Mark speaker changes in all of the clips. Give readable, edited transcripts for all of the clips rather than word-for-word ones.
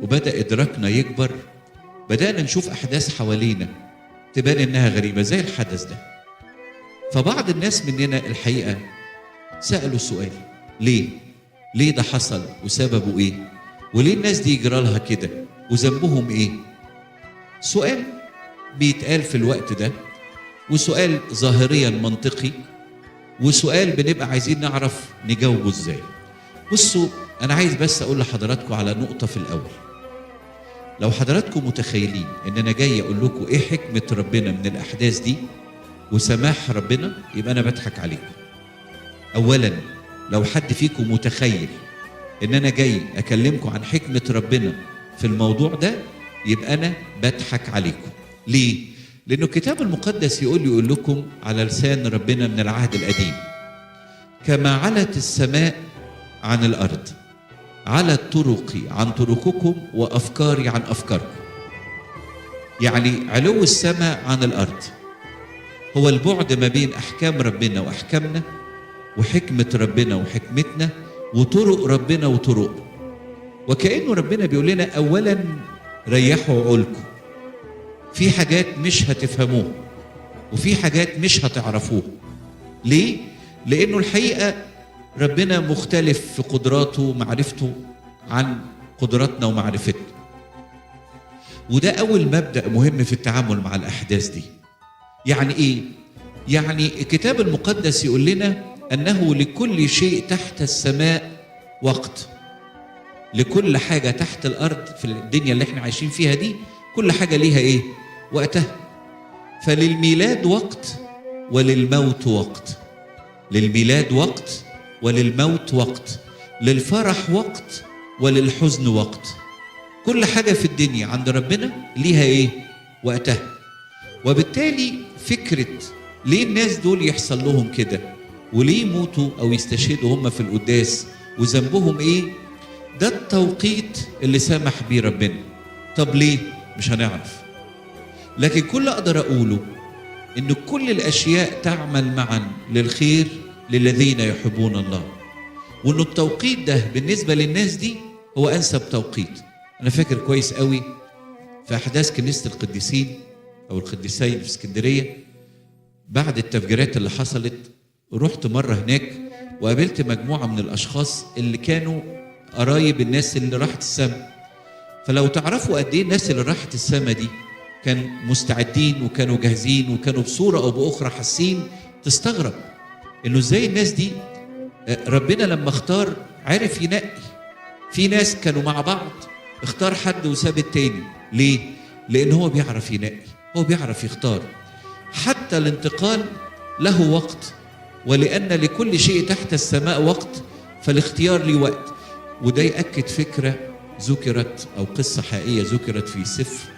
Speaker 1: وبدأ إدراكنا يكبر، بدأنا نشوف أحداث حوالينا تبان إنها غريبة زي الحدث ده. فبعض الناس مننا الحقيقة سألوا سؤال: ليه؟ ليه ده حصل وسببه إيه؟ وليه الناس دي يجرى لها كده وذنبهم إيه؟ سؤال بيتقال في الوقت ده، وسؤال ظاهريا منطقي، وسؤال بنبقى عايزين نعرف نجاوبه إزاي. بصوا، أنا عايز بس أقول لحضراتكم على نقطة في الأول. لو حضراتكم متخيلين إن أنا جاي أقول لكم إيه حكمة ربنا من الأحداث دي وسماح ربنا، يبقى أنا بضحك عليكم. أولاً، لو حد فيكم متخيل إن أنا جاي أكلمكم عن حكمة ربنا في الموضوع ده، يبقى أنا بضحك عليكم. ليه؟ لأنه الكتاب المقدس يقول لكم على لسان ربنا من العهد القديم: كما علت السماء عن الأرض علت طرقي عن طرقكم وأفكاري عن أفكاركم. يعني علو السماء عن الأرض هو البعد ما بين أحكام ربنا وأحكامنا، وحكمة ربنا وحكمتنا، وطرق ربنا وطرقنا. وكأنه ربنا بيقول لنا: أولا ريحوا عقولكم، في حاجات مش هتفهموها وفي حاجات مش هتعرفوها. ليه؟ لأنه الحقيقة ربنا مختلف في قدراته ومعرفته عن قدراتنا ومعرفتنا. وده أول مبدأ مهم في التعامل مع الأحداث دي. يعني إيه؟ يعني الكتاب المقدس يقول لنا أنه لكل شيء تحت السماء وقت. لكل حاجة تحت الأرض في الدنيا اللي احنا عايشين فيها دي، كل حاجة ليها إيه؟ وقتها. فللميلاد وقت وللموت وقت. للميلاد وقت وللموت وقت. للفرح وقت وللحزن وقت. كل حاجة في الدنيا عند ربنا ليها إيه؟ وقتها. وبالتالي فكرة ليه الناس دول يحصل لهم كده وليه يموتوا أو يستشهدوا هم في القداس وذنبهم إيه؟ ده التوقيت اللي سمح بيه ربنا. طب ليه؟ مش هنعرف. لكن كل أقدر أقوله إن كل الأشياء تعمل معا للخير للذين يحبون الله، وإنه التوقيت ده بالنسبة للناس دي هو أنسب توقيت. أنا فاكر كويس قوي في أحداث كنيسة القديسين أو القديسين في اسكندرية، بعد التفجيرات اللي حصلت رحت مرة هناك وقابلت مجموعة من الأشخاص اللي كانوا قرايب الناس اللي راحت السماء. فلو تعرفوا قد إيه الناس اللي راحت السماء دي كان مستعدين وكانوا جاهزين وكانوا بصورة أو بأخرى حاسين، تستغرب إنه إزاي الناس دي ربنا لما اختار عرف ينقي. في ناس كانوا مع بعض اختار حد وساب التاني. ليه؟ لأن هو بيعرف ينقي، هو بيعرف يختار. حتى الانتقال له وقت، ولأن لكل شيء تحت السماء وقت، فالاختيار ليه وقت. وده يأكد فكرة ذكرت أو قصة حقيقية ذكرت في سفر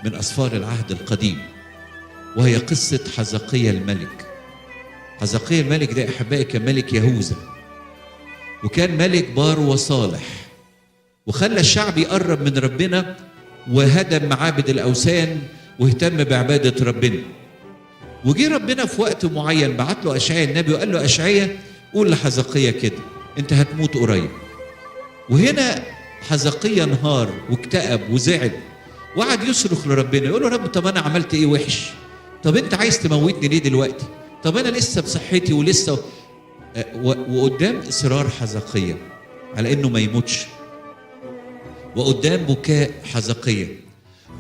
Speaker 1: من أسفار العهد القديم، وهي قصة حزقيا الملك. حزقيا الملك ده أحبائي كان ملك يهوذا، وكان ملك بار وصالح، وخلى الشعب يقرب من ربنا وهدم معابد الأوثان واهتم بعبادة ربنا. وجي ربنا في وقت معين بعت له أشعيا النبي وقال له: أشعيا قول لحزقيا كده، أنت هتموت قريب. وهنا حزقيا انهار واكتئب وزعل وقعد يصرخ لربنا يقول له: رب، طب أنا عملت إيه وحش؟ طب أنت عايز تموتني ليه دلوقتي؟ طب أنا لسه بصحتي ولسه. وقدام إصرار حزقيا على إنه ما يموتش، وقدام بكاء حزقيا،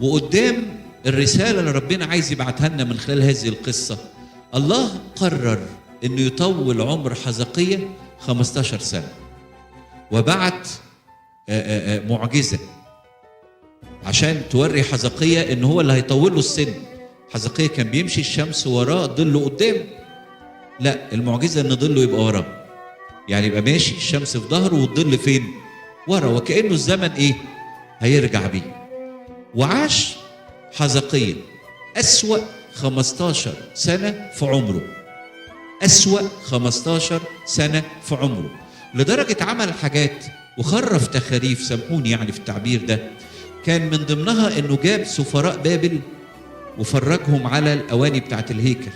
Speaker 1: وقدام الرسالة اللي ربنا عايز يبعتها لنا من خلال هذه القصة، الله قرر إنه يطول عمر حزقيا 15 سنة، وبعت معجزة عشان توري حزقيا إن هو اللي هيطول له السن. حزقيا كان بيمشي الشمس وراه ظله قدام، لا، المعجزة إن ظله يبقى وراه، يعني يبقى ماشي الشمس في ظهره والظل فين؟ ورا، وكأنه الزمن إيه؟ هيرجع بيه. وعاش حزقيا أسوأ 15 سنة في عمره، أسوأ 15 سنة في عمره، لدرجة عمل حاجات وخرف تخاريف، سامحوني يعني في التعبير ده، كان من ضمنها إنه جاب سفراء بابل وفرجهم على الأواني بتاعت الهيكل،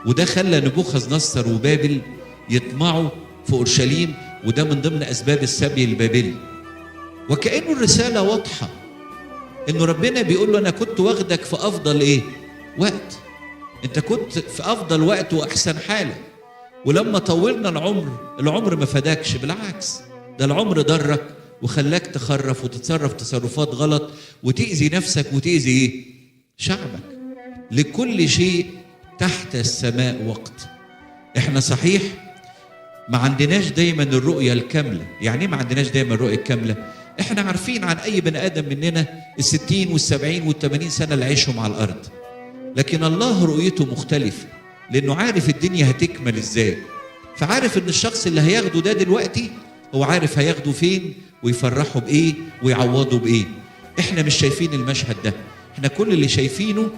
Speaker 1: وده خلى نبوخذ نصر وبابل يطمعوا في أورشليم، وده من ضمن أسباب السبي البابلي. وكأنه الرسالة واضحة، إنه ربنا بيقول له أنا كنت واخدك في أفضل إيه؟ وقت. أنت كنت في أفضل وقت وأحسن حالة، ولما طولنا العمر ما فداكش، بالعكس ده العمر ضرك وخلاك تخرف وتتصرف تصرفات غلط وتأذي نفسك وتأذي إيه؟ شعبك. لكل شيء تحت السماء وقت. إحنا صحيح ما عندناش دايما الرؤية الكاملة. يعني ايه ما عندناش دايما الرؤية الكاملة؟ احنا عارفين عن اي بني ادم مننا 60 و70 و80 سنة اللي عيشهم على الارض، لكن الله رؤيته مختلفة، لانه عارف الدنيا هتكمل ازاي. فعارف ان الشخص اللي هياخده ده دلوقتي هو عارف هياخده فين ويفرحه بايه ويعوضه بايه. احنا مش شايفين المشهد ده، احنا كل اللي شايفينه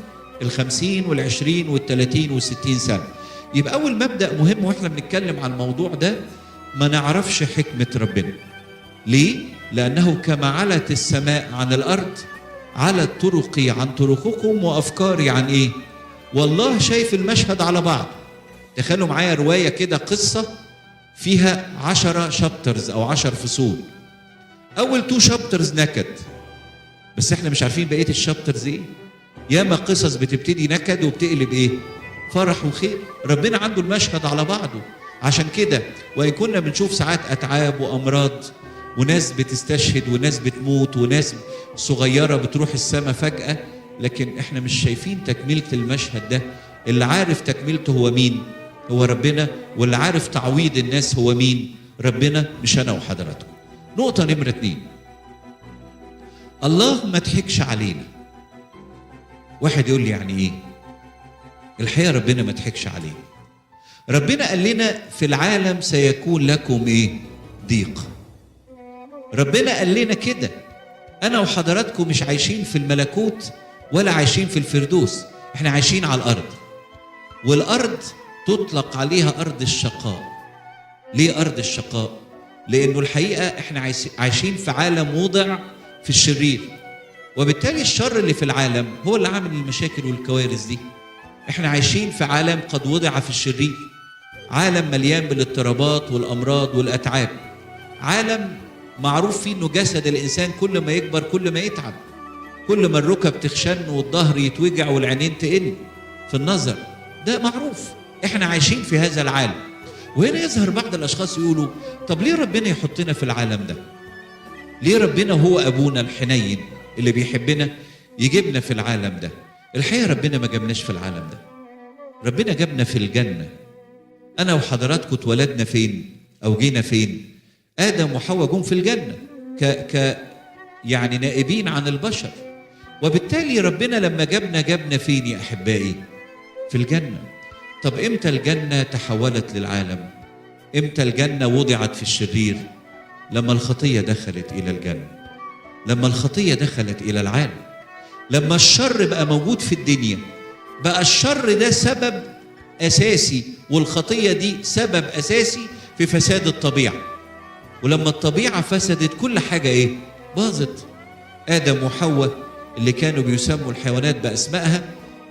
Speaker 1: 50 وال20 وال30 وال60 سنة. يبقى أول مبدأ مهم وإحنا بنتكلم عن الموضوع ده، ما نعرفش حكمة ربنا. ليه؟ لأنه كما علت السماء عن الأرض علت طرقي عن طرقكم وأفكاري عن إيه؟ والله شايف المشهد على بعض. تخيلوا معايا رواية كده، قصة فيها 10 شابترز أو 10 فصول. أول 2 شابترز نكد، بس إحنا مش عارفين بقية الشابترز إيه. ياما قصص بتبتدي نكد وبتقلب إيه؟ فرح وخير. ربنا عنده المشهد على بعضه. عشان كده وإن كنا بنشوف ساعات أتعاب وأمراض وناس بتستشهد وناس بتموت وناس صغيرة بتروح السماء فجأة، لكن احنا مش شايفين تكملة المشهد ده. اللي عارف تكملته هو مين؟ هو ربنا. واللي عارف تعويض الناس هو مين؟ ربنا، مش أنا وحضراتكم. نقطة نمرة 2، الله ما ضحكش علينا. واحد يقول لي يعني ايه؟ الحقيقة ربنا ما ضحكش علينا. ربنا قال لنا في العالم سيكون لكم ايه؟ ضيق. ربنا قال لنا كده. انا وحضراتكم مش عايشين في الملكوت ولا عايشين في الفردوس، احنا عايشين على الارض. والارض تطلق عليها ارض الشقاء. ليه ارض الشقاء؟ لانه الحقيقة احنا عايشين في عالم وضع في الشرير، وبالتالي الشر اللي في العالم هو اللي عامل المشاكل والكوارث دي. احنا عايشين في عالم قد وضع في الشرير، عالم مليان بالاضطرابات والامراض والاتعاب، عالم معروف فيه انه جسد الانسان كل ما يكبر كل ما يتعب، كل ما الركب تخشن والظهر يتوجع والعينين تقل في النظر، ده معروف. احنا عايشين في هذا العالم. وهنا يظهر بعض الاشخاص يقولوا طب ليه ربنا يحطنا في العالم ده؟ ليه ربنا هو ابونا الحنين اللي بيحبنا يجيبنا في العالم ده؟ الحقيقة ربنا ما جابناش في العالم ده، ربنا جابنا في الجنة. أنا وحضراتكم اتولدنا فين أو جينا فين؟ آدم وحواء جم في الجنة يعني نائبين عن البشر. وبالتالي ربنا لما جابنا فين يا أحبائي؟ في الجنة. طب إمتى الجنة تحولت للعالم؟ إمتى الجنة وضعت في الشرير؟ لما الخطية دخلت إلى الجنة، لما الخطية دخلت إلى العالم، لما الشر بقى موجود في الدنيا، بقى الشر ده سبب أساسي والخطية دي سبب أساسي في فساد الطبيعة. ولما الطبيعة فسدت كل حاجة إيه؟ باظت. آدم وحواء اللي كانوا بيسموا الحيوانات بأسمائها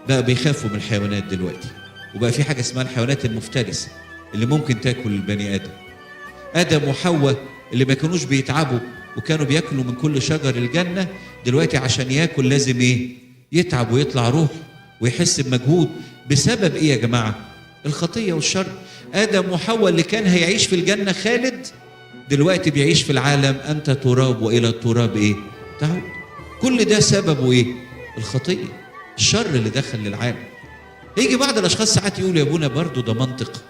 Speaker 1: بقى بيخافوا من الحيوانات دلوقتي، وبقى في حاجة اسمها الحيوانات المفترسة اللي ممكن تاكل البني آدم. آدم وحواء اللي ما كانوش بيتعبوا وكانوا بياكلوا من كل شجر الجنة، دلوقتي عشان ياكل لازم ايه؟ يتعب ويطلع روح ويحس بمجهود. بسبب ايه يا جماعة؟ الخطية والشر. آدم وحواء اللي كان هيعيش في الجنة خالد دلوقتي بيعيش في العالم أنت تراب وإلى التراب ايه؟ تعود. كل ده سببه ايه؟ الخطية، الشر اللي دخل للعالم. يجي بعض الأشخاص ساعات يقولوا يا ابونا برضو ده منطق،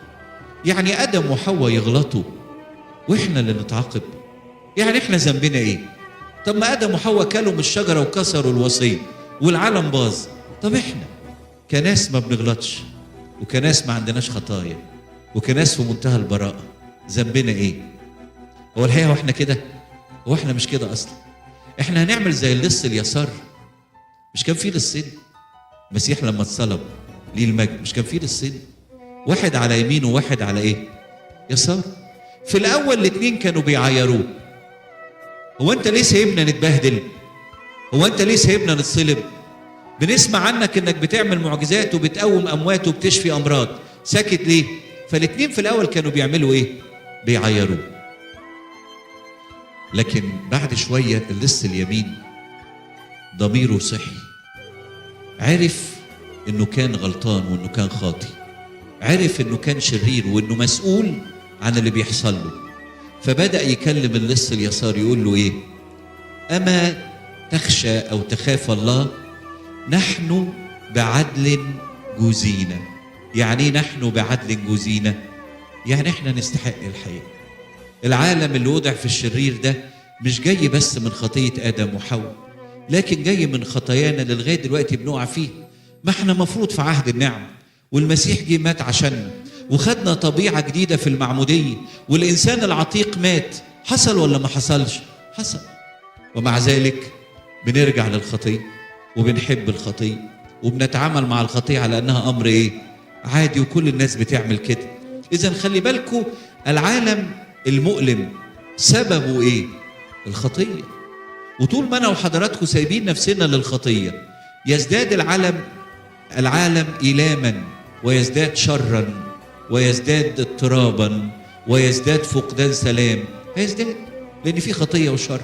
Speaker 1: يعني آدم وحواء يغلطوا وإحنا اللي نتعاقب؟ يعني إحنا ذنبنا إيه؟ طب ما آدم وحواء كلوا من الشجرة وكسروا الوصية والعالم باظ. طب إحنا كناس ما بنغلطش وكناس ما عندناش خطايا وكناس في منتهى البراءة، ذنبنا إيه؟ هو الحقيقة وإحنا كده؟ هو إحنا مش كده أصلا. إحنا هنعمل زي اللص اليسار. مش كان فيه لصين؟ المسيح لما اتصلب ليه المجد مش كان فيه لصين؟ واحد على يمينه وواحد على إيه؟ يسار. في الأول الاتنين كانوا بيعايروه. هو أنت ليه سايبنا نتبهدل؟ هو أنت ليه سايبنا نتصلب؟ بنسمع عنك إنك بتعمل معجزات وبتقوم أموات وبتشفي أمراض، ساكت ليه؟ فالاتنين في الأول كانوا بيعملوا إيه؟ بيعايروه. لكن بعد شوية اللص اليمين ضميره صحي، عرف انه كان غلطان وانه كان خاطي، عرف انه كان شرير وانه مسؤول عن اللي بيحصل له. فبدأ يكلم اللص اليسار يقول له ايه؟ اما تخشى او تخاف الله؟ نحن بعدل جوزينا. يعني ايه نحن بعدل جوزينا؟ يعني احنا نستحق الحقيقة. العالم اللي وضع في الشرير ده مش جاي بس من خطية آدم وحواء، لكن جاي من خطايانا اللي لغاية دلوقتي بنقع فيه. ما احنا مفروض في عهد النعم، والمسيح جه مات عشاننا، وخدنا طبيعة جديدة في المعمودية، والإنسان العتيق مات. حصل ولا ما حصلش؟ حصل. ومع ذلك بنرجع للخطية وبنحب الخطية وبنتعامل مع الخطية على أنها أمر إيه؟ عادي، وكل الناس بتعمل كده. إذن خلي بالكم، العالم المؤلم سببه إيه؟ الخطية. وطول ما أنا وحضراتكم سايبين نفسنا للخطية يزداد العالم إيلاما، ويزداد شرا، ويزداد اضطرابا، ويزداد فقدان سلام. هيزداد لأن في خطية وشر.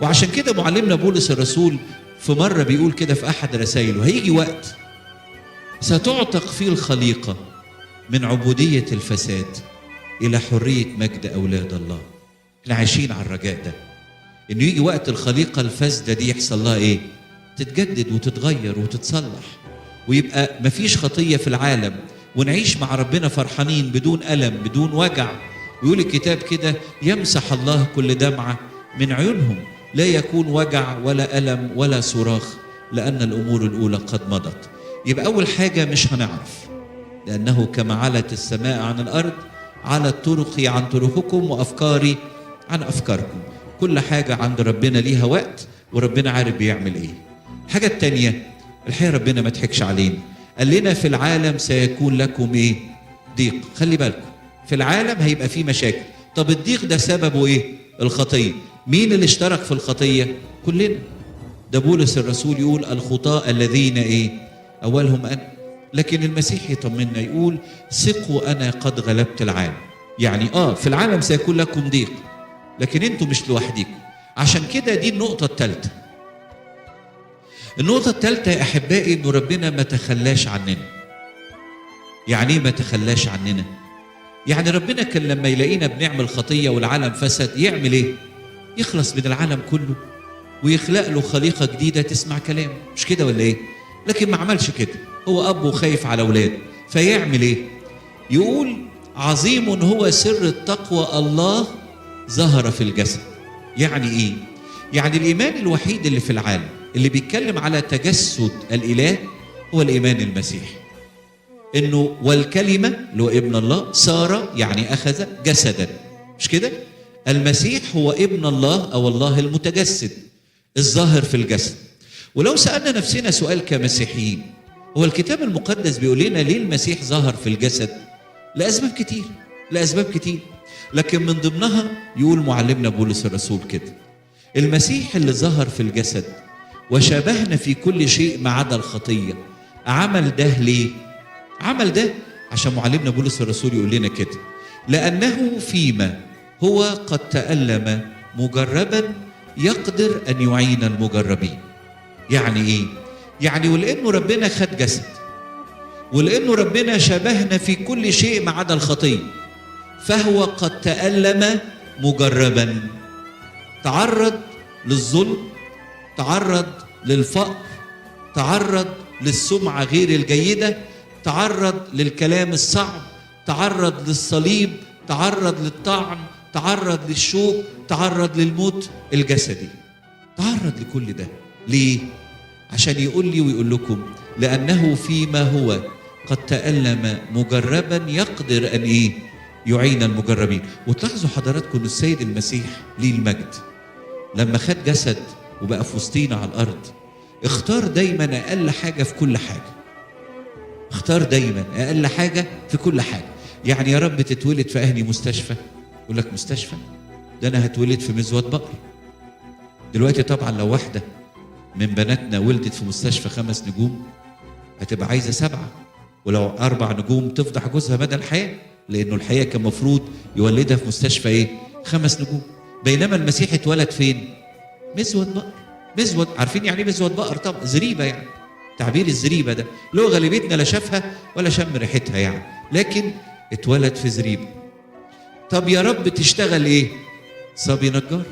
Speaker 1: وعشان كده معلمنا بولس الرسول في مرة بيقول كده في أحد رسائله: هيجي وقت ستعتق فيه الخليقة من عبودية الفساد إلى حرية مجد أولاد الله. احنا عايشين على الرجاء ده، إنه يجي وقت الخليقة الفاسدة دي يحصل لها إيه؟ تتجدد وتتغير وتتصلح، ويبقى مفيش خطية في العالم، ونعيش مع ربنا فرحانين بدون ألم بدون وجع. ويقول الكتاب كده: يمسح الله كل دمعة من عيونهم، لا يكون وجع ولا ألم ولا صراخ، لأن الأمور الأولى قد مضت. يبقى أول حاجة مش هنعرف، لأنه كما علت السماء عن الأرض علت طرقي عن طرقكم وأفكاري عن أفكاركم. كل حاجة عند ربنا ليها وقت، وربنا عارف بيعمل إيه. الحاجة التانية، الحقيقة ربنا ما تحكش علينا، قال لنا في العالم سيكون لكم إيه؟ ضيق. خلي بالكم، في العالم هيبقى فيه مشاكل. طب الضيق ده سببه إيه؟ الخطية. مين اللي اشترك في الخطية؟ كلنا. ده بولس الرسول يقول: الخطاة الذين إيه؟ أولهم أنا. لكن المسيح يطمنا يقول: ثقوا أنا قد غلبت العالم. يعني في العالم سيكون لكم ضيق، لكن انتوا مش لوحديكم. عشان كده دي النقطة الثالثة. النقطة الثالثة يا أحبائي إنه ربنا ما تخلاش عننا. يعني إيه ما تخلاش عننا؟ يعني ربنا كان لما يلاقينا بنعمل خطية والعالم فسد يعمل إيه؟ يخلص من العالم كله ويخلق له خليقة جديدة تسمع كلامه، مش كده ولا إيه؟ لكن ما عملش كده. هو أب وخايف على أولاده، فيعمل إيه؟ يقول: عظيم هو سر التقوى، الله ظهر في الجسد. يعني إيه؟ يعني الإيمان الوحيد اللي في العالم اللي بيتكلم على تجسد الإله هو الإيمان المسيحي. إنه والكلمة اللي هو ابن الله صار، يعني أخذ جسدا، مش كده؟ المسيح هو ابن الله أو الله المتجسد الظاهر في الجسد. ولو سألنا نفسنا سؤال كمسيحيين، هو الكتاب المقدس بيقول لنا ليه المسيح ظهر في الجسد؟ لأسباب كتير، لأسباب كتير، لكن من ضمنها يقول معلمنا بولس الرسول كده: المسيح اللي ظهر في الجسد وشبهنا في كل شيء ما عدا الخطية. عمل ده ليه؟ عمل ده عشان معلمنا بولس الرسول يقول لنا كده: لأنه فيما هو قد تألم مجربا يقدر أن يعين المجربين. يعني إيه؟ يعني ولأنه ربنا خد جسد، ولأنه ربنا شبهنا في كل شيء ما عدا الخطية، فهو قد تألم مجربا. تعرض للظلم، تعرض للفقر، تعرض للسمعة غير الجيدة، تعرض للكلام الصعب، تعرض للصليب، تعرض للطعن، تعرض للشوك، تعرض للموت الجسدي، تعرض لكل ده. ليه؟ عشان يقول لي ويقول لكم: لأنه فيما هو قد تألم مجربا يقدر أن إيه؟ يعين المجربين. وتلاحظوا حضراتكم السيد المسيح ليه المجد لما خد جسد وبقى في وسطينا على الأرض اختار دايما أقل حاجة في كل حاجة. اختار دايما أقل حاجة في كل حاجة. يعني يا رب تتولد في أهلي مستشفى، يقول لك مستشفى؟ ده أنا هتولد في مزود بقر. دلوقتي طبعا لو واحدة من بناتنا ولدت في مستشفى 5 نجوم هتبقى عايزة 7، ولو 4 نجوم تفضح جوزها مدى الحياة، لأنه الحقيقة كان مفروض يولدها في مستشفى إيه؟ 5 نجوم. بينما المسيح اتولد فين؟ مزود بقر. مزود، عارفين يعني ايه مزود بقر؟ طبعا زريبه، يعني تعبير الزريبه ده اللي هو غالبيتنا لا شافها ولا شم ريحتها يعني، لكن اتولد في زريبه. طب يا رب تشتغل ايه؟ صبي نجار.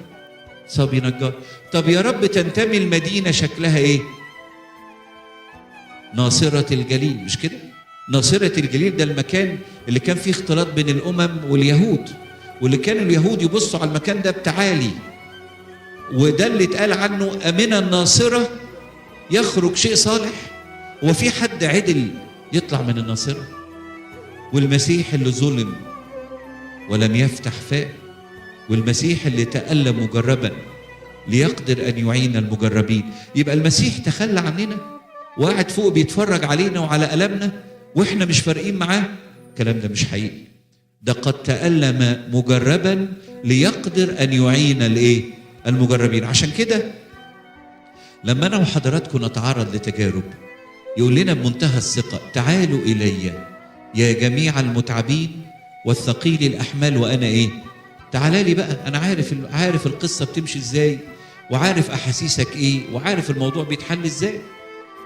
Speaker 1: صبي نجار. طب يا رب تنتمي المدينه شكلها ايه؟ ناصره الجليل، مش كده؟ ناصره الجليل ده المكان اللي كان فيه اختلاط بين الامم واليهود، واللي كانوا اليهود يبصوا على المكان ده بتعالي، وده اللي اتقال عنه أمن الناصرة يخرج شيء صالح. وفي حد عدل يطلع من الناصرة؟ والمسيح اللي ظلم ولم يفتح فاه، والمسيح اللي تألم مجربا ليقدر أن يعين المجربين. يبقى المسيح تخلى عننا وقاعد فوق بيتفرج علينا وعلى ألمنا وإحنا مش فارقين معاه؟ الكلام ده مش حقيقي. ده قد تألم مجربا ليقدر أن يعين الإيه؟ المجربين. عشان كده لما أنا وحضراتكم نتعرض لتجارب يقول لنا بمنتهى الثقة: تعالوا إلي يا جميع المتعبين والثقيل الأحمال وأنا إيه؟ تعالى لي بقى، أنا عارف القصة بتمشي إزاي، وعارف أحاسيسك إيه، وعارف الموضوع بيتحل إزاي.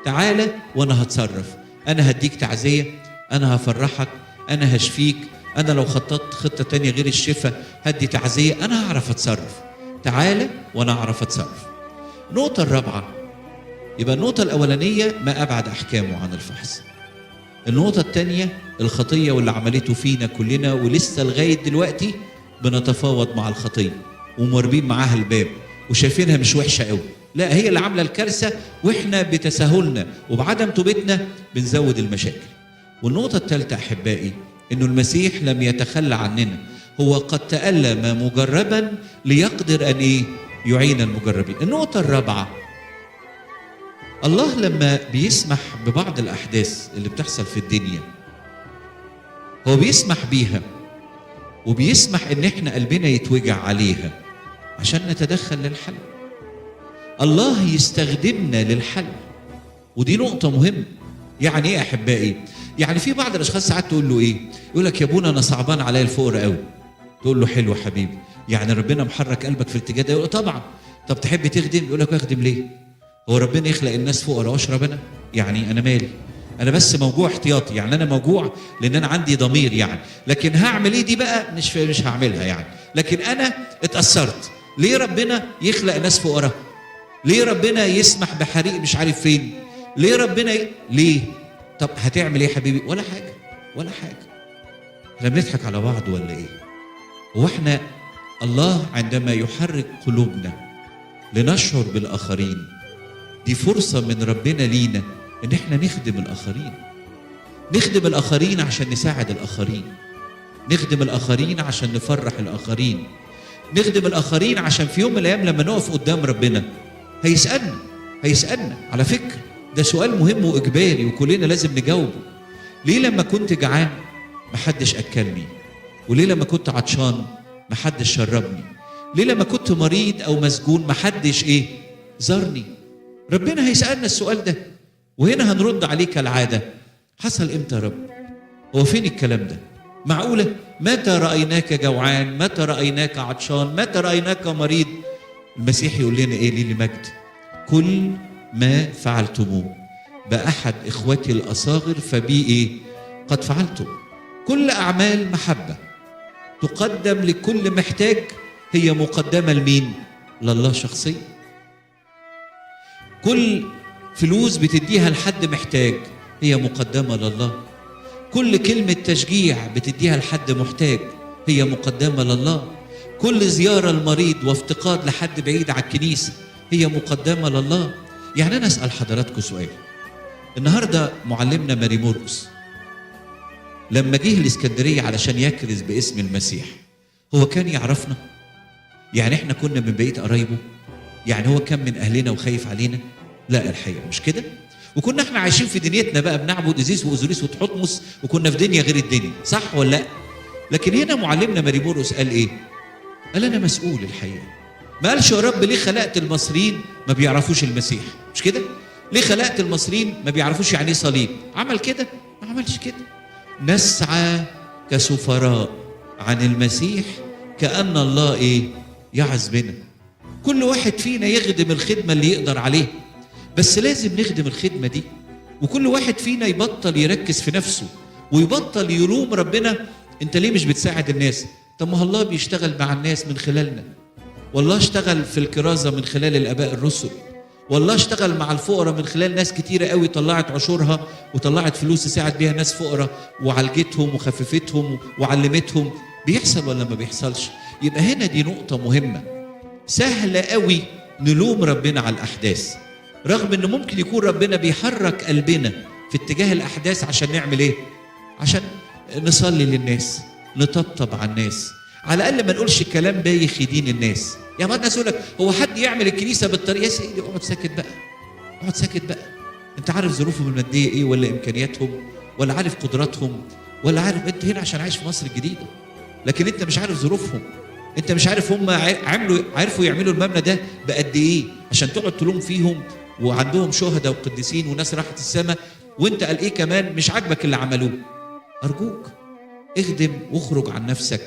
Speaker 1: تعالى وأنا هتصرف، أنا هديك تعزية، أنا هفرحك، أنا هشفيك، أنا لو خططت خطة تانية غير الشفاء هدي تعزية، أنا هعرف أتصرف. تعالى وأنا أعرف أتصرف. النقطة الرابعة، يبقى النقطة الأولانية ما أبعد أحكامه عن الفحص. النقطة الثانية الخطية واللي عملته فينا كلنا، ولسه لغاية دلوقتي بنتفاوض مع الخطية ومربين معاها الباب وشايفينها مش وحشة قوي، لا هي اللي عاملة الكارثة، وإحنا بتساهلنا وبعدم توبتنا بنزود المشاكل. والنقطة الثالثة أحبائي إنه المسيح لم يتخلى عننا، هو قد تألم مجربا ليقدر أن إيه؟ يعين المجربين. النقطة الرابعة، الله لما بيسمح ببعض الأحداث اللي بتحصل في الدنيا هو بيسمح بيها، وبيسمح إن إحنا قلبنا يتوجع عليها عشان نتدخل للحل. الله يستخدمنا للحل، ودي نقطة مهمة. يعني إيه أحبائي؟ يعني في بعض الأشخاص ساعات تقول له إيه؟ يقول لك يا ابونا أنا صعبان عليا الفقر قوي. تقول له حلو حبيبي، يعني ربنا محرك قلبك في الاتجاه ده؟ يقول طبعا. طب تحب تخدم؟ يقول لك اخدم ليه؟ هو ربنا يخلق الناس فقراء واشرب انا؟ يعني انا مالي؟ انا بس موجوع احتياطي، يعني انا موجوع لان انا عندي ضمير يعني، لكن هعمل ايه دي بقى؟ مش هعملها يعني، لكن انا اتأثرت. ليه ربنا يخلق ناس فقراء؟ ليه ربنا يسمح بحريق مش عارف فين؟ ليه ربنا ليه؟ طب هتعمل ايه يا حبيبي؟ ولا حاجه ولا حاجه. احنا بنضحك على بعض ولا ايه؟ واحنا الله عندما يحرك قلوبنا لنشعر بالآخرين، دي فرصة من ربنا لينا ان احنا نخدم الآخرين. نخدم الآخرين عشان نساعد الآخرين، نخدم الآخرين عشان نفرح الآخرين، نخدم الآخرين عشان في يوم من الأيام لما نقف قدام ربنا هيسألنا. على فكرة ده سؤال مهم وإجباري وكلنا لازم نجاوبه. ليه لما كنت جعان محدش أكلني؟ وليه لما كنت عطشان محدش شربني؟ ليه لما كنت مريض أو مسجون محدش إيه؟ زارني؟ ربنا هيسألنا السؤال ده، وهنا هنرد عليه كالعادة: حصل إمتى يا رب؟ هو فين الكلام ده؟ معقولة؟ متى رأيناك جوعان؟ متى رأيناك عطشان؟ متى رأيناك مريض؟ المسيح يقول لنا إيه؟ ليه لمجد: كل ما فعلتموه بأحد إخوتي الأصاغر فبي إيه؟ قد فعلتم. كل أعمال محبة تقدم لكل محتاج هي مقدمة لمين؟ لله شخصيا. كل فلوس بتديها لحد محتاج هي مقدمة لله. كل كلمة تشجيع بتديها لحد محتاج هي مقدمة لله. كل زيارة المريض وافتقاد لحد بعيد عن الكنيسة هي مقدمة لله. يعني أنا أسأل حضراتكم سؤال. النهاردة معلمنا ماري مرقس لما جه الإسكندرية علشان يكرز باسم المسيح، هو كان يعرفنا؟ يعني احنا كنا من بقية قرايبه؟ يعني هو كان من أهلنا وخايف علينا؟ لا الحقيقة مش كده. وكنا احنا عايشين في دنيتنا بقى، بنعبد إزيس وأوزوريس وتحتمس، وكنا في دنيا غير الدنيا، صح ولا لا؟ لكن هنا معلمنا ماري مرقس قال إيه؟ قال أنا مسؤول الحقيقة. ما قالش يا رب ليه خلقت المصريين ما بيعرفوش المسيح؟ مش كده؟ ليه خلقت المصريين ما بيعرفوش يعني ايه صليب؟ عمل كده؟ ما عملش كده. نسعى كسفراء عن المسيح كأن الله إيه؟ يعظ بنا. كل واحد فينا يخدم الخدمة اللي يقدر عليه، بس لازم نخدم الخدمة دي. وكل واحد فينا يبطل يركز في نفسه ويبطل يلوم ربنا انت ليه مش بتساعد الناس. طب ما الله بيشتغل مع الناس من خلالنا، والله اشتغل في الكرازة من خلال الآباء الرسل، والله اشتغل مع الفقراء من خلال ناس كتيرة قوي طلعت عشورها وطلعت فلوس تساعد بيها ناس فقراء وعالجتهم وخففتهم وعلمتهم. بيحصل ولا ما بيحصلش؟ يبقى هنا دي نقطة مهمة. سهل قوي نلوم ربنا على الأحداث، رغم إنه ممكن يكون ربنا بيحرك قلبنا في اتجاه الأحداث عشان نعمل إيه؟ عشان نصلي للناس، نطبطب على الناس، على الأقل ما نقولش كلام بايخ يدين الناس. يعني بعض الناس يقول لك هو حد يعمل الكنيسة بالطريقة؟ يا سيدي اقعد ساكت بقى، اقعد ساكت بقى. أنت عارف ظروفهم المادية إيه، ولا إمكانياتهم، ولا عارف قدراتهم، ولا عارف. أنت هنا عشان عايش في مصر الجديدة، لكن أنت مش عارف ظروفهم، أنت مش عارف هم عرفوا يعملوا المبنى ده بقد إيه عشان تقعد تلوم فيهم، وعندهم شهداء وقديسين وناس راحت السماء، وأنت قال إيه كمان مش عاجبك اللي عملوه. أرجوك اخدم واخرج عن نفسك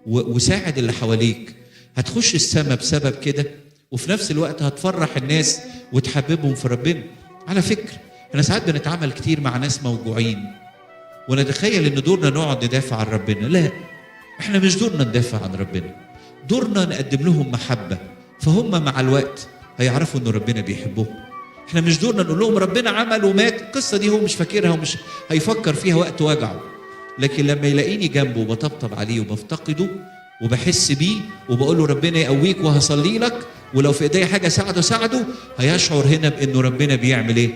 Speaker 1: وساعد اللي حواليك. هتخش السماء بسبب كده، وفي نفس الوقت هتفرح الناس وتحببهم في ربنا. على فكرة احنا ساعات بنتعامل كتير مع ناس موجوعين ونتخيل ان دورنا نقعد ندافع عن ربنا. لا، احنا مش دورنا ندافع عن ربنا، دورنا نقدم لهم محبة، فهم مع الوقت هيعرفوا ان ربنا بيحبهم. احنا مش دورنا نقول لهم ربنا عمل ومات، القصة دي هو مش فاكرها ومش هيفكر فيها وقت وجعه، لكن لما يلاقيني جنبه وبطبطب عليه وبفتقده وبحس بيه وبقول له ربنا يقويك وهصلي لك، ولو في ايدي حاجه ساعده، هيشعر هنا بانه ربنا بيعمل ايه؟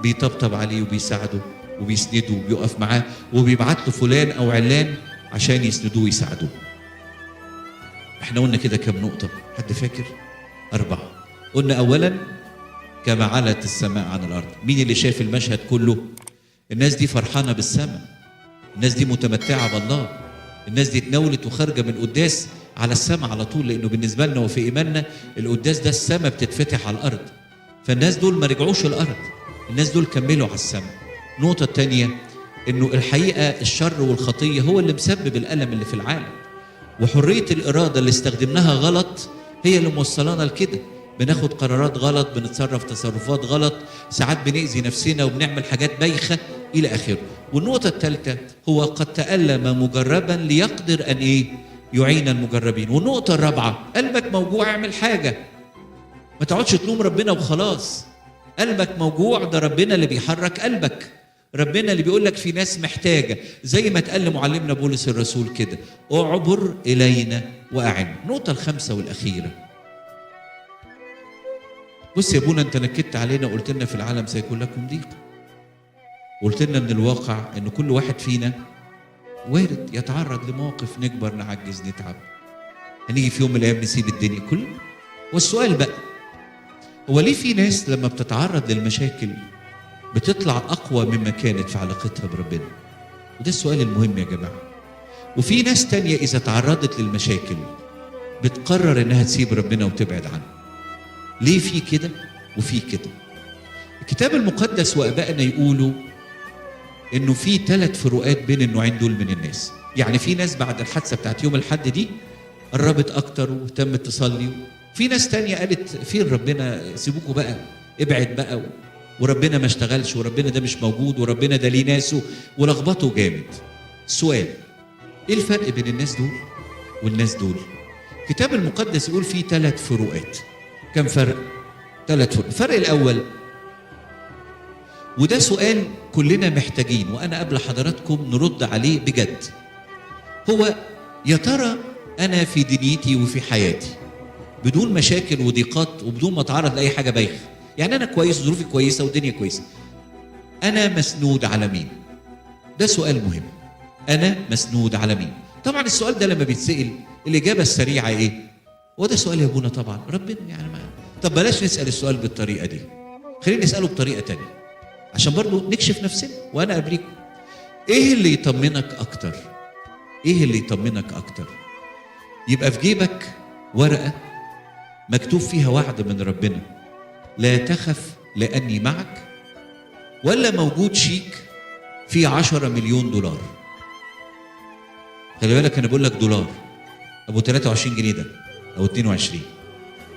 Speaker 1: بيطبطب عليه وبيساعده وبيسنده وبيقف معاه وبيبعت له فلان او علان عشان يسندوه ويساعدوه. احنا قلنا كده كم نقطه؟ حد فاكر؟ 4. قلنا اولا كما علت السماء عن الارض. مين اللي شاف المشهد كله؟ الناس دي فرحانه بالسماء، الناس دي متمتعه بالله، الناس دي اتناولت وخارجه من القداس على السماء على طول، لانه بالنسبه لنا وفي ايماننا القداس ده السماء بتتفتح على الارض. فالناس دول ما رجعوش الارض، الناس دول كملوا على السماء. النقطه الثانيه انه الحقيقه الشر والخطيه هو اللي مسبب الالم اللي في العالم، وحريه الاراده اللي استخدمناها غلط هي اللي موصلانا لكده. بناخد قرارات غلط، بنتصرف تصرفات غلط، ساعات بنأذي نفسنا وبنعمل حاجات بايخه الى اخره. والنقطه الثالثه هو قد تألم مجربا ليقدر ان ايه؟ يعين المجربين. والنقطه الرابعه قلبك موجوع اعمل حاجه، ما تقعدش تلوم ربنا وخلاص. قلبك موجوع، ده ربنا اللي بيحرك قلبك، ربنا اللي بيقول لك في ناس محتاجه، زي ما اتقال لمعلمنا بولس الرسول كده اعبر الينا واعن. النقطه الخامسه والاخيره، بص يا ابونا انت نكدت علينا وقلت لنا في العالم سيكون لكم ضيق، قلت لنا من الواقع ان كل واحد فينا وارد يتعرض لمواقف نكبر نعجز نتعب، هنيجي في يوم من الايام نسيب الدنيا كلها. والسؤال بقى هو ليه في ناس لما بتتعرض للمشاكل بتطلع اقوى مما كانت في علاقتها بربنا؟ وده السؤال المهم يا جماعه. وفي ناس تانية اذا تعرضت للمشاكل بتقرر انها تسيب ربنا وتبعد عنه. ليه في كده وفي كده؟ الكتاب المقدس وابائنا يقولوا انه في 3 فروقات بين النوعين دول من الناس. يعني في ناس بعد الحادثه بتاعت يوم الاحد دي قربت اكتر واهتمت تصلي، في ناس تانية قالت فين ربنا، سيبوكوا بقى، ابعد بقى، وربنا ما اشتغلش، وربنا ده مش موجود، وربنا ده ليه ناسه، ولخبطوا جامد. السؤال ايه الفرق بين الناس دول والناس دول؟ الكتاب المقدس يقول في 3 فروقات. كم فرق؟ 3 فروق. الفرق الاول، وده سؤال كلنا محتاجين وانا قبل حضراتكم نرد عليه بجد، هو يا ترى انا في دنيتي وفي حياتي بدون مشاكل وضيقات وبدون ما اتعرض لاي حاجه بايخه، يعني انا كويس ظروفي كويسه والدنيا كويسه، انا مسنود على مين؟ ده سؤال مهم. انا مسنود على مين؟ طبعا السؤال ده لما بيتسال الاجابه السريعه ايه؟ وده سؤال يا ابونا طبعا ربنا يعني ما. طب بلاش نسال السؤال بالطريقه دي، خلينا نساله بطريقه تانية عشان برضو نكشف نفسنا وانا ابريكم. ايه اللي يطمنك اكتر؟ ايه اللي يطمنك اكتر؟ يبقى في جيبك ورقه مكتوب فيها وعد من ربنا لا تخف لاني معك، ولا موجود شيك فيه 10 مليون دولار؟ خلي بالك انا بقول لك دولار ابو 23 جنيه ده او 22.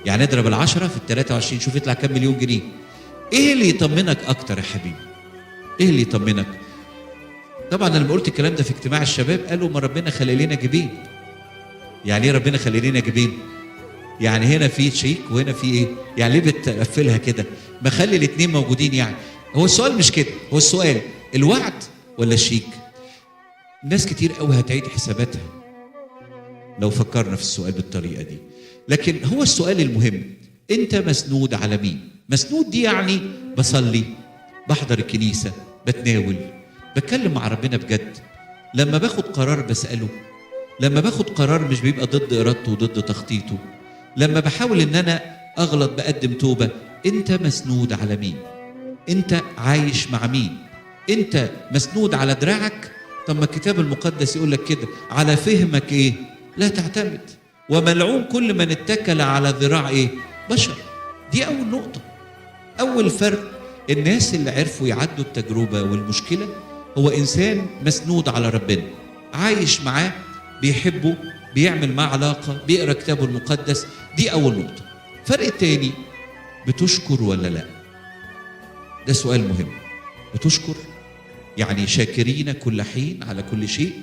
Speaker 1: يعني اضرب ال10 في ال23 شوف يطلع كام مليون جنيه. ايه اللي يطمنك اكتر يا حبيبي؟ ايه اللي يطمنك؟ طبعا انا لما قلت الكلام ده في اجتماع الشباب قالوا ما ربنا خلي لنا جيبين. يعني ايه ربنا خلي لنا جيبين؟ يعني هنا في شيك وهنا في ايه؟ يعني ليه بتقفلها كده؟ ما خلي الاثنين موجودين يعني. هو السؤال مش كده، هو السؤال الوعد ولا الشيك؟ ناس كتير قوي هتعيد حساباتها لو فكرنا في السؤال بالطريقه دي. لكن هو السؤال المهم، انت مسنود على مين؟ مسنود دي يعني بصلي، بحضر الكنيسه، بتناول، بتكلم مع ربنا بجد. لما باخد قرار بساله، لما باخد قرار مش بيبقى ضد ارادته وضد تخطيطه، لما بحاول ان انا اغلط بقدم توبه. انت مسنود على مين؟ انت عايش مع مين؟ انت مسنود على دراعك؟ طب ما الكتاب المقدس يقول لك كده، على فهمك ايه؟ لا تعتمد، وملعون كل من اتكل على ذراع ايه؟ بشر. دي اول نقطه. اول فرق، الناس اللي عرفوا يعدوا التجربه والمشكله هو انسان مسنود على ربنا، عايش معاه، بيحبه، بيعمل معاه علاقه، بيقرا كتابه المقدس. دي اول نقطه. الفرق الثاني، بتشكر ولا لا؟ ده سؤال مهم. بتشكر؟ يعني شاكرين كل حين على كل شيء.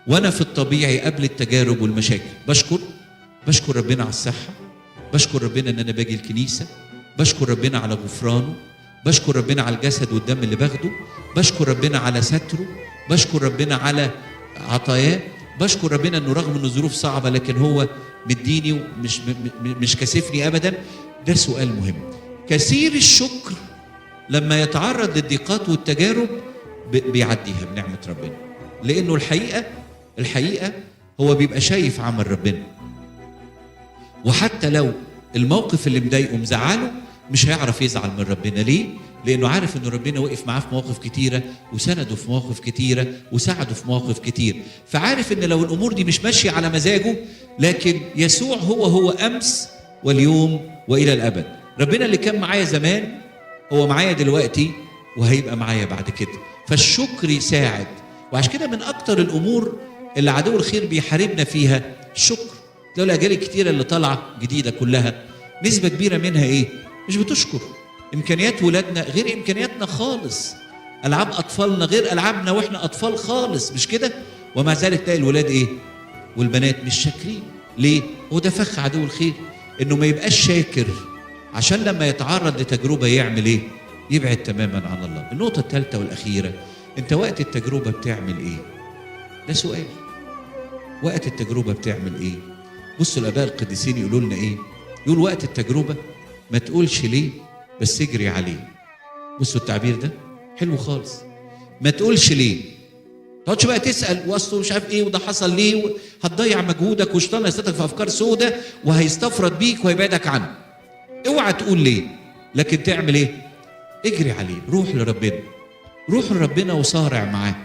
Speaker 1: وانا في الطبيعي قبل التجارب والمشاكل بشكر ربنا على الصحه، بشكر ربنا ان انا باجي الكنيسه، بشكر ربنا على غفرانه، بشكر ربنا على الجسد والدم اللي باخده، بشكر ربنا على ستره، بشكر ربنا على عطاياه، بشكر ربنا انه رغم ان الظروف صعبه لكن هو مديني ومش مش كاسفني ابدا. ده سؤال مهم. كثير الشكر لما يتعرض للضيقات والتجارب بيعديها بنعمه ربنا، لانه الحقيقه هو بيبقى شايف عمل ربنا. وحتى لو الموقف اللي مضايقه مزعله مش هيعرف يزعل من ربنا. ليه؟ لانه عارف ان ربنا وقف معاه في مواقف كتيره، وسنده في مواقف كتيره، وساعده في مواقف كتير. فعارف ان لو الامور دي مش ماشيه على مزاجه، لكن يسوع هو امس واليوم والى الابد. ربنا اللي كان معايا زمان هو معايا دلوقتي وهيبقى معايا بعد كده. فالشكر يساعد. وعشان كده من اكتر الامور اللي عدو الخير بيحاربنا فيها الشكر. لو الاجيال الكتيره اللي طالعه جديده كلها نسبه كبيره منها ايه؟ مش بتشكر. امكانيات ولادنا غير امكانياتنا خالص، العاب اطفالنا غير العابنا واحنا اطفال خالص، مش كده؟ ومع ذلك تلاقي الولاد ايه؟ والبنات مش شاكرين. ليه؟ هو ده فخ عدو الخير، انه ما يبقاش شاكر، عشان لما يتعرض لتجربه يعمل ايه؟ يبعد تماما عن الله. النقطه الثالثه والاخيره، انت وقت التجربه بتعمل ايه؟ ده سؤال. وقت التجربه بتعمل ايه؟ بصوا الاباء القديسين يقولوا لنا ايه؟ يقول وقت التجربه ما تقولش ليه، بس اجري عليه. بصوا التعبير ده حلو خالص. ما تقولش ليه، تقعدش بقى تسال واصله مش عارف ايه وده حصل ليه، هتضيع مجهودك وشيطان هيستك في افكار سودة وهيستفرد بيك وهيبعدك عنه. اوعى تقول ليه، لكن تعمل ايه؟ اجري عليه. روح لربنا، روح لربنا وصارع معاه.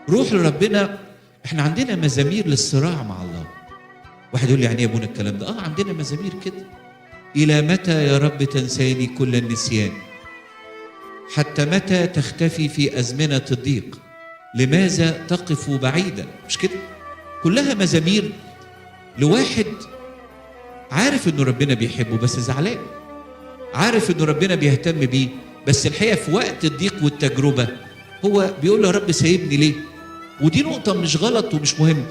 Speaker 1: روح لربنا. احنا عندنا مزامير للصراع مع الله. واحد يقول لي يعني ايه يا ابونا الكلام ده؟ عندنا مزامير كده. الى متى يا رب تنساني كل النسيان؟ حتى متى تختفي في ازمنه الضيق؟ لماذا تقف بعيدا؟ مش كده؟ كلها مزامير لواحد عارف انه ربنا بيحبه بس زعلان، عارف انه ربنا بيهتم بيه، بس الحقيقه في وقت الضيق والتجربه هو بيقول له يا رب سايبني ليه؟ ودي نقطه مش غلط ومش مهم،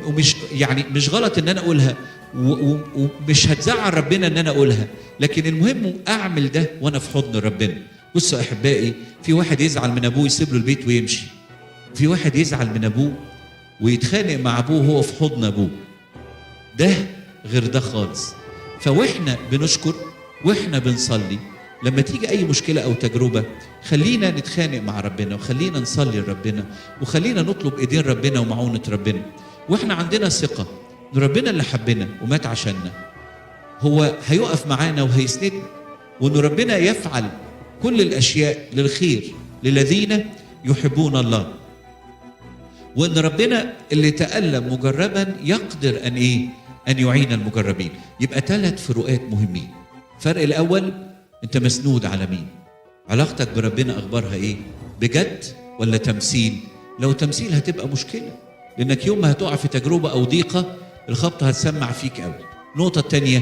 Speaker 1: ومش يعني مش غلط ان انا اقولها، ومش هتزعل ربنا ان انا اقولها، لكن المهم اعمل ده وانا في حضن ربنا. بصوا يا احبائي، في واحد يزعل من ابوه يسيب له البيت ويمشي، في واحد يزعل من ابوه ويتخانق مع ابوه وهو في حضن ابوه. ده غير ده خالص. فواحنا بنشكر واحنا بنصلي، لما تيجي اي مشكله او تجربه خلينا نتخانق مع ربنا، وخلينا نصلي لربنا، وخلينا نطلب ايدين ربنا ومعونه ربنا، واحنا عندنا ثقه ان ربنا اللي حبنا ومات عشاننا هو هيقف معانا وهيسندنا، وان ربنا يفعل كل الاشياء للخير للذين يحبون الله، وان ربنا اللي تألم مجربا يقدر ان ايه؟ ان يعين المجربين. يبقى 3 فروقات مهمين. الفرق الاول، انت مسنود على مين؟ علاقتك بربنا اخبارها ايه؟ بجد ولا تمثيل؟ لو تمثيل هتبقى مشكله، لانك يوم ما هتقع في تجربه او ضيقه الخبطه هتسمع فيك قوي. النقطة التانية،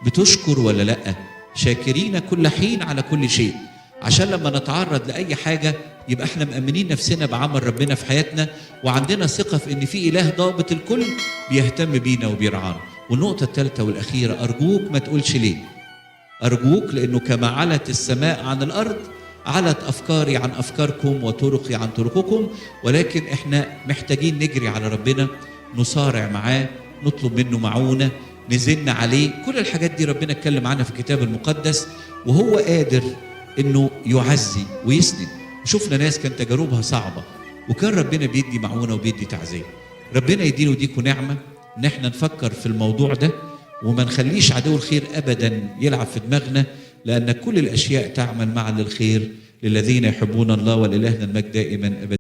Speaker 1: بتشكر ولا لأ؟ شاكرين كل حين على كل شيء، عشان لما نتعرض لأي حاجة يبقى احنا مأمنين نفسنا بعمل ربنا في حياتنا، وعندنا ثقة في ان في إله ضابط الكل بيهتم بينا وبيرعانا. والنقطة الثالثة والأخيرة، أرجوك ما تقولش ليه. أرجوك، لأنه كما علت السماء عن الأرض علت أفكاري عن أفكاركم وطرقي عن طرقكم. ولكن احنا محتاجين نجري على ربنا، نصارع معاه، نطلب منه معونة، نزن عليه. كل الحاجات دي ربنا اتكلم عنها في الكتاب المقدس، وهو قادر انه يعزي ويسند. شفنا ناس كان تجاربها صعبة وكان ربنا بيدي معونة وبيدي تعزية. ربنا يدينا وديكم نعمة ان احنا نفكر في الموضوع ده، وما نخليش عدو الخير ابدا يلعب في دماغنا، لان كل الاشياء تعمل معا للخير للذين يحبون الله، ولإلهنا المجد دائما ابدا.